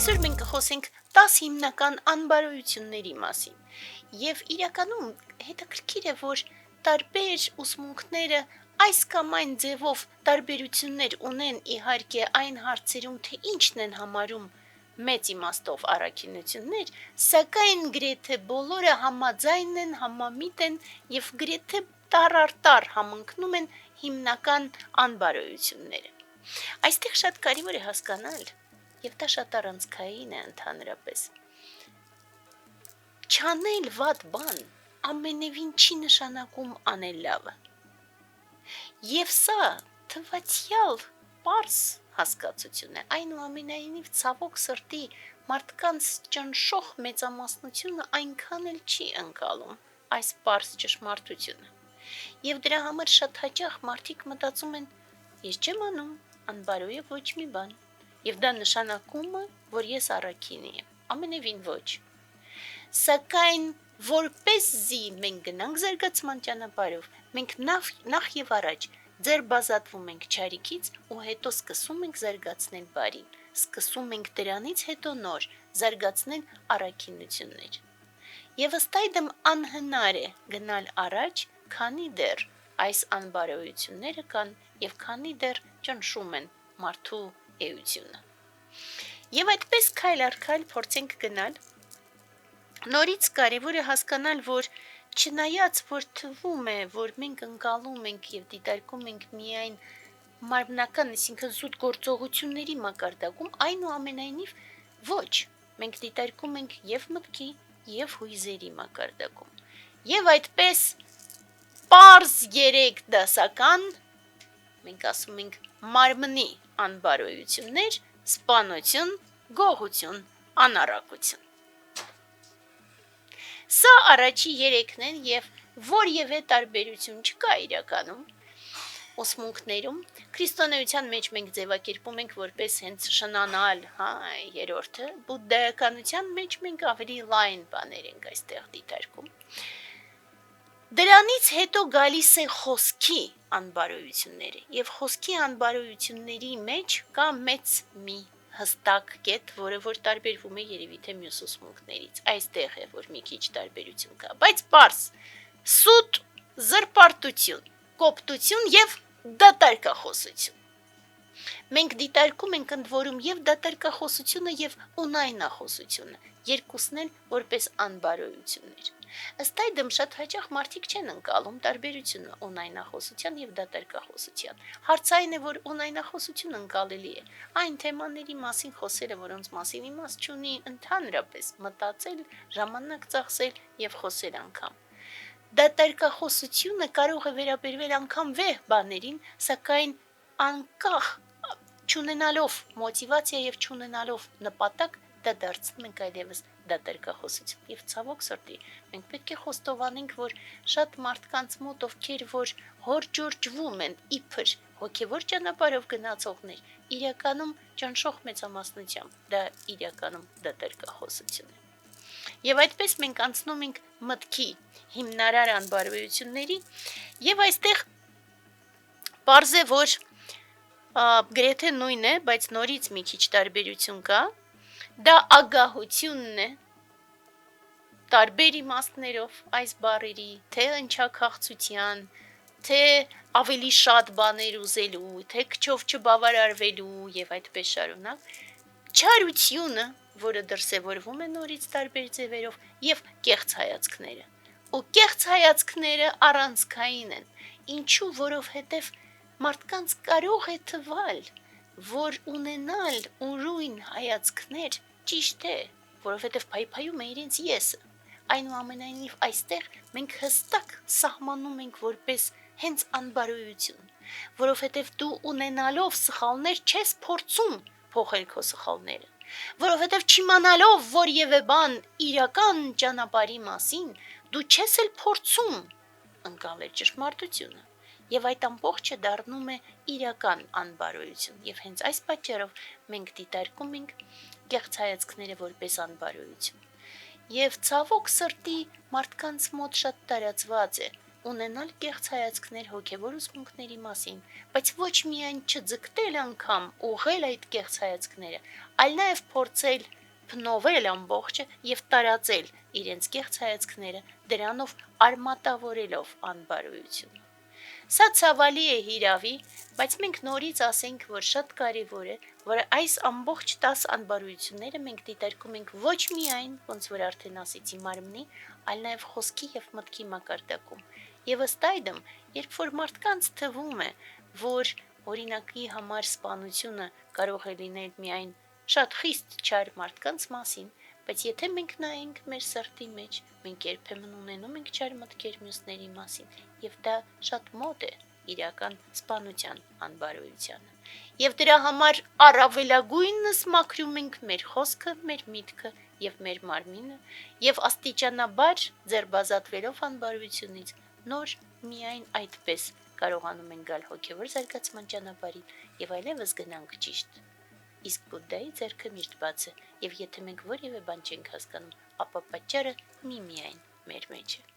Այսօր մենք կխոսենք 10 հիմնական անբարոյությունների մասին։ Եվ իրականում հետաքրքիր է, որ տարբեր ուսմունքները այս կամ այն ձևով տարբերություններ ունեն իհարկե այն հարցերում, թե ինչն են համարում մեծ իմաստով առաքինություններ, սակայն գրեթե բոլորը համաձայն են, համամիտ են եւ գրեթե տառ առ տառ համընկնում են հիմնական անբարոյությունները։ Այստեղ շատ կարևոր է հասկանալ, եւ դա շատ առանցքային է ընդհանրապես։ Չանել վատ բան ամենևին չի նշանակում անել լավը։ Եվ սա թվացյալ պարզ հասկացություն է, այնուամենայնիվ ցավոք սրտի մարդկանց ճնշող մեծամասնությունը այնքան էլ չի ընկալում այս պարզ ճշմարտությունը։ Եվ դրա համար շատ հաճախ մարդիկ մտածում են, ես չեմ անում անբարոյ է ոչ մի բան, եւ դա նշանակում է, որ ես առաքինի եմ, ամենևին ոչ։ Սակայն որպեսզի մենք գնանք զարգացման ճանապարհով, մենք նախ եւ առաջ ձերբազատվում ենք չարիքից ու հետո սկսում ենք զարգացնել բարին, սկսում ենք դրանից հետո նոր զարգացնել առաքինություններ։ Եվ ըստ այդմ անհնար է գնալ առաջ, քանի դեռ այս անբարոյությունները կան եւ քանի դեռ ճնշում են մարդու էությունը։ Եվ այդպես քայլ առ քայլ փորձենք գնալ։ Նորից կարևոր է հասկանալ, որ չնայած որ թվում է, որ մենք ընկալում ենք եւ դիտարկում ենք միայն մարմնական, այսինքն զուտ գործողությունների մակարդակում, այնուամենայնիվ ոչ, մենք դիտարկում ենք եւ մտքի եւ հույզերի մակարդակում։ Եվ այդպես պարզ 3 դասական մենք ասում ենք մարմնի անբարոյություններ, սպանություն, գողություն, անառակություն։ Սա առաջի 3-ն են եւ որևէ տարբերություն չկա իրականում ուսմունքներում։ Քրիստոնեության մեջ մենք ձևակերպում ենք որպես հենց շնանալ, երրորդը, բուդդայականության մեջ մենք ավելի լայն բաներ ենք այստեղ դիտարկում։ Դրանից հետո գալիս է խոսքի անբարոյությունները եւ խոսքի անբարոյությունների մեջ կա մեծ մի հստակ կետ, որը որ տարբերվում է երևի թե մյուս ուսմունքներից։ Այստեղ է, որ մի քիչ տարբերություն կա, բայց պարզ, սուտ, զրպարտություն, կոպտություն եւ դատարկախոսություն։ Մենք դիտարկում ենք ընդ որում եւ դատարկախոսությունը եւ ունայնախոսությունը, երկուսն էլ որպես անբարոյություններ։ Ըստ այդմ շատ հաճախ մարդիկ չեն ընկալում տարբերությունը ունայնախոսության եւ դատարկախոսության։ Հարցը այն է, որ ունայնախոսությունը ընկալելի է այն թեմաների մասին խոսելը, որոնց մասին իմաստ չունի ընդհանրապես մտածել, ժամանակ ծախսել եւ խոսել անգամ։ Դատարկախոսությունը կարող է վերաբերվել անգամ վեհ բաներին, սակայն անկախ չունենալով մոտիվացիա եւ չունենալով նպատակ, դա դարձնում ենք այլևս դատարկախոսություն։ Եվ ցավոք սրտի, մենք պետք է խոստովանենք, որ շատ մարդկանց մոտ, ովքեր որ հորջորջվում են իբր հոգեվոր ճանապարհով գնացողներ, իրականում ճնշող մեծամասնությամբ դա իրականում դատարկախոսություն է։ Եվ այդպես մենք անցնում ենք մտքի հիմնարար անբարոյությունների, եւ այստեղ պարզ է, որ գրեթե նույնն է, բայց նորից մի քիչ տարբերություն կա, դա ագահությունն է, տարբեր իմաստներով այս բառերի, թե ընչաքաղցության, թե ավելի շատ բաներ ուզելու, թե քչով չբավարարվելու եւ այդպես շարունակ, չարությունը, որը դրսևորվում է նորից տարբեր ձևերով, եւ կեղծ հայացքները։ Ու կեղծ հայացքները առանցքային են, ինչու, որովհետեւ մարդկանց կարող է թվալ, որ ունենալ ուրույն հայացքներ ճիշտ է, որովհետև փայփայում է իրենց եսը։ Այնուամենայնիվ այստեղ մենք հստակ սահմանում ենք որպես հենց անբարոյություն, որովհետև դու ունենալով սխալներ չես փորձում փոխել քո սխալները, որովհետև չիմանալով որևէ բան իրական ճանապարհի մասին, դու չես էլ փորձում ընկալել ճշմարտությունը։ Եվ այդ ամբողջը դառնում է իրական անբարոյություն, եւ հենց այս պատճառով մենք դիտարկում ենք կեղծ հայացքները որպես անբարոյություն։ Եվ ցավոք սրտի մարդկանց մոտ շատ տարածված է, ունենալ կեղծ հայացքներ հոգևոր ուսմունքների մասին, բայց ոչ միայն չձգտել անգամ ուղղել այդ կեղծ հայացքները, այլ նաև փորձել փնովել ամբողջը եւ տարածել իրենց կեղծ հայացքները, դրանով արմատավորելով անբարոյությունը։ Սա ցավալի է հիրավի, բայց մենք նորից ասենք, որ շատ կարևոր է, որ այս ամբողջ 10 անբարոյությունները մենք դիտարկում ենք ոչ միայն, ոնց որ արդեն ասեցի, մարմնի, այլ նաև խոսքի եւ մտքի մակարդակում։ Եվ ըստ այդմ, երբ որ մարդկանց թվում է, որ օրինակի համար սպանությունը կարող է լինել միայն շատ խիստ չար մարդկանց մասին, բայց եթե մենք նայենք մեր սրտի մեջ, մենք երբեմն ունենում ենք չար մտքեր մյուսների մասին, եւ դա շատ մոտ է իրական սպանության անբարոյությանը։ Եվ դրա համար առավելագույնս մաքրում ենք մեր խոսքը, մեր միտքը եւ մեր մարմինը, եւ աստիճանաբար ձերբազատվելով անբարոյությունից նոր միայն այդպես կարողանում են գալ հոգևոր զարգացման ճանապարհին եւ այլևս գնանք ճիշտ։ Իսկ Բուդդայի ձեռքը միշտ բաց է, եւ եթե մենք որևէ բան չենք հասկանում, ապա պատճառը միայն մեր մեջ է։